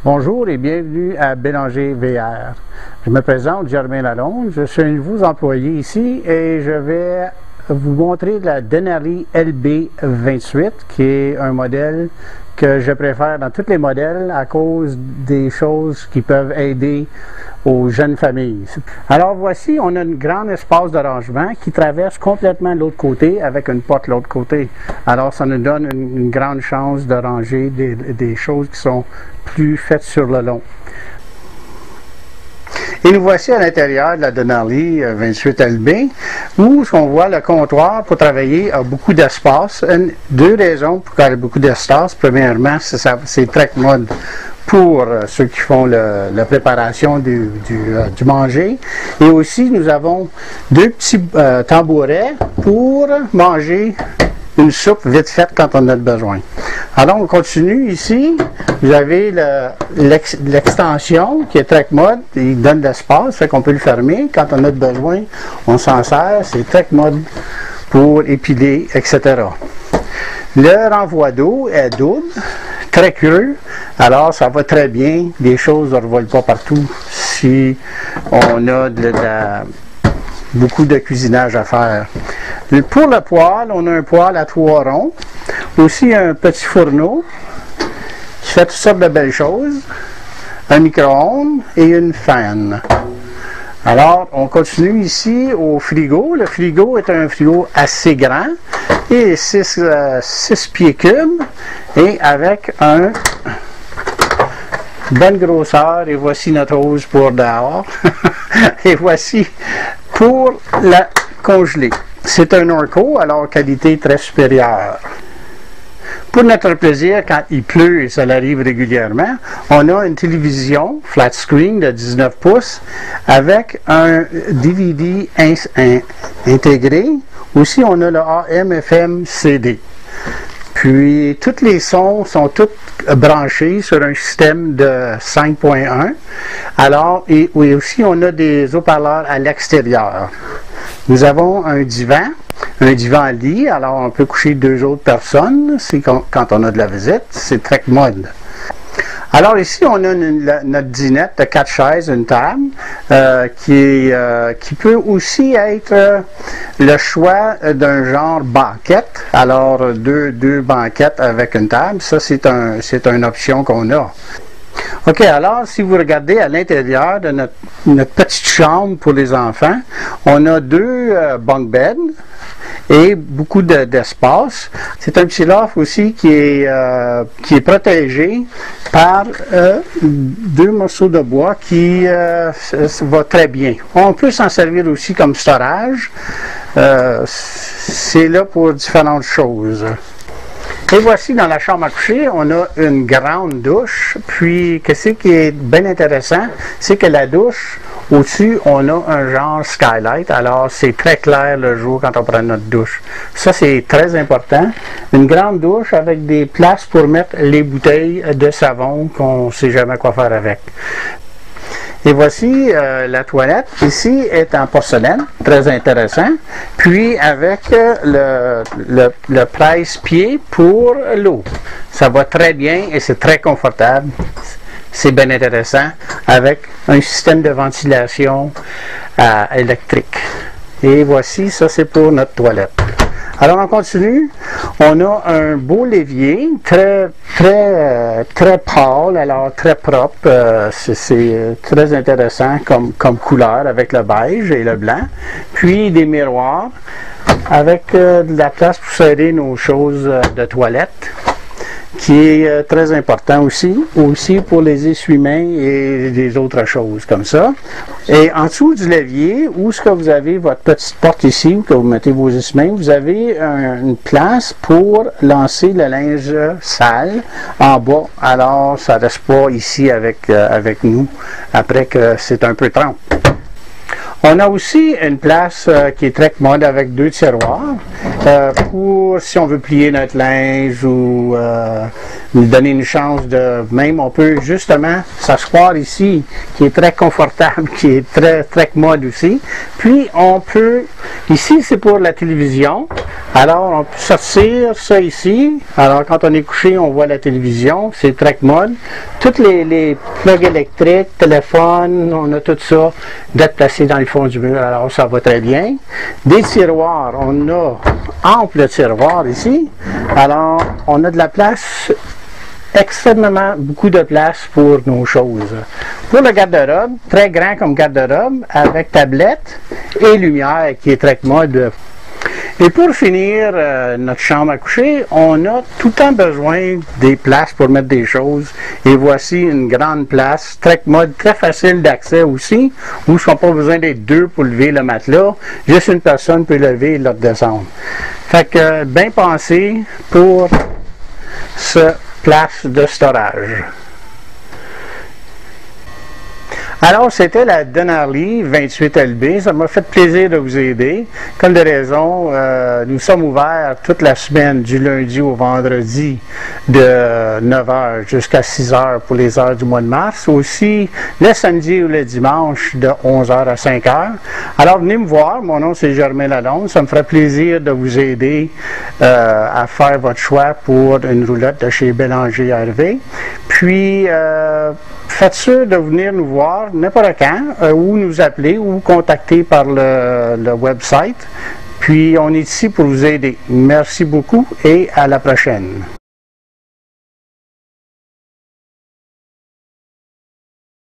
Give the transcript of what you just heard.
Bonjour et bienvenue à Bélanger VR. Je me présente, Germain Lalonde, je suis un nouveau employé ici et je vais vous montrer la Denali LB28 qui est un modèle que je préfère dans tous les modèles à cause des choses qui peuvent aider aux jeunes familles. Alors voici, on a un grand espace de rangement qui traverse complètement l'autre côté avec une porte de l'autre côté. Alors ça nous donne une grande chance de ranger des choses qui sont plus faites sur le long. Et nous voici à l'intérieur de la Denali 28LB où on voit le comptoir pour travailler a beaucoup d'espace. Deux raisons pour qu'il y ait beaucoup d'espace. Premièrement, c'est Trek Mode pour ceux qui font la préparation du manger. Et aussi, nous avons deux petits tambourets pour manger une soupe vite faite quand on a besoin. Alors, on continue ici. Vous avez l'extension qui est Trek Mode. Il donne de l'espace, fait qu'on peut le fermer. Quand on a besoin, on s'en sert. C'est Trek Mode pour épiler, etc. Le renvoi d'eau est double, très creux. Alors, ça va très bien. Les choses ne revolent pas partout si on a beaucoup de cuisinage à faire. Pour le poêle, on a un poêle à 3 ronds. Aussi un petit fourneau qui fait toutes sortes de belles choses. Un micro-ondes et une fan. Alors, on continue ici au frigo. Le frigo est un frigo assez grand et 6 pieds cubes et avec un bonne grosseur. Et voici notre hose pour dehors. Et voici pour la congeler. C'est un Norco, alors qualité très supérieure. Pour notre plaisir, quand il pleut, et ça arrive régulièrement, on a une télévision flat screen de 19 pouces avec un DVD intégré. Aussi, on a le AM/FM CD. Puis, tous les sons sont tous branchés sur un système de 5.1. Alors, et aussi, on a des haut-parleurs à l'extérieur. Nous avons un divan lit, alors on peut coucher 2 autres personnes quand on a de la visite. C'est Trek Mode. Alors ici, on a notre dinette de 4 chaises, une table, qui peut aussi être le choix d'un genre banquette. Alors, deux banquettes avec une table, ça c'est une option qu'on a. OK, alors si vous regardez à l'intérieur de notre petite chambre pour les enfants, on a 2 bunk beds et beaucoup d'espace. C'est un petit loft aussi qui est protégé par 2 morceaux de bois qui va très bien. On peut s'en servir aussi comme storage. C'est là pour différentes choses. Et voici dans la chambre à coucher, on a une grande douche. Puis, ce qui est bien intéressant, c'est que la douche, au-dessus, on a un genre skylight. Alors, c'est très clair le jour quand on prend notre douche. Ça, c'est très important. Une grande douche avec des places pour mettre les bouteilles de savon qu'on ne sait jamais quoi faire avec. Et voici la toilette. Ici est en porcelaine, très intéressant. Puis avec le presse-pied pour l'eau. Ça va très bien et c'est très confortable. C'est bien intéressant avec un système de ventilation électrique. Et voici, ça c'est pour notre toilette. Alors on continue, on a un beau l'évier, très pâle, alors très propre, c'est très intéressant comme couleur avec le beige et le blanc, puis des miroirs avec de la place pour serrer nos choses de toilette, qui est très important aussi pour les essuie-mains et des autres choses comme ça. Et en dessous du levier, où est-ce que vous avez votre petite porte ici, où que vous mettez vos essuie-mains, vous avez une place pour lancer le linge sale en bas. Alors, ça ne reste pas ici avec nous, après que c'est un peu trempe. On a aussi une place qui est très commode avec 2 tiroirs pour si on veut plier notre linge ou nous donner une chance de même on peut justement s'asseoir ici qui est très confortable, qui est très commode aussi. Puis on peut, ici c'est pour la télévision, alors on peut sortir ça ici, alors quand on est couché on voit la télévision, c'est très commode. Toutes les plugs électriques, téléphones, on a tout ça déplacé dans le fond du mur, alors ça va très bien. Des tiroirs, on a ample tiroir ici, alors on a de la place, extrêmement beaucoup de place pour nos choses. Pour le garde-robe, très grand comme garde-robe, avec tablette et lumière qui est très commode. Et pour finir notre chambre à coucher, on a tout le temps besoin des places pour mettre des choses. Et voici une grande place, très commode, très facile d'accès aussi, où on n'a pas besoin d'être 2 pour lever le matelas. Juste une personne peut lever et le redescendre. Fait que bien pensé pour ce place de storage. Alors, c'était la Denali 28LB. Ça m'a fait plaisir de vous aider. Comme de raison, nous sommes ouverts toute la semaine, du lundi au vendredi, de 9h jusqu'à 6h pour les heures du mois de mars. Aussi, le samedi ou le dimanche, de 11h à 5h. Alors, venez me voir. Mon nom, c'est Germain Lalonde. Ça me ferait plaisir de vous aider à faire votre choix pour une roulotte de chez Bélanger Hervé. Puis, faites sûr de venir nous voir n'importe quand, ou nous appeler ou contacter par le website. Puis on est ici pour vous aider. Merci beaucoup et à la prochaine.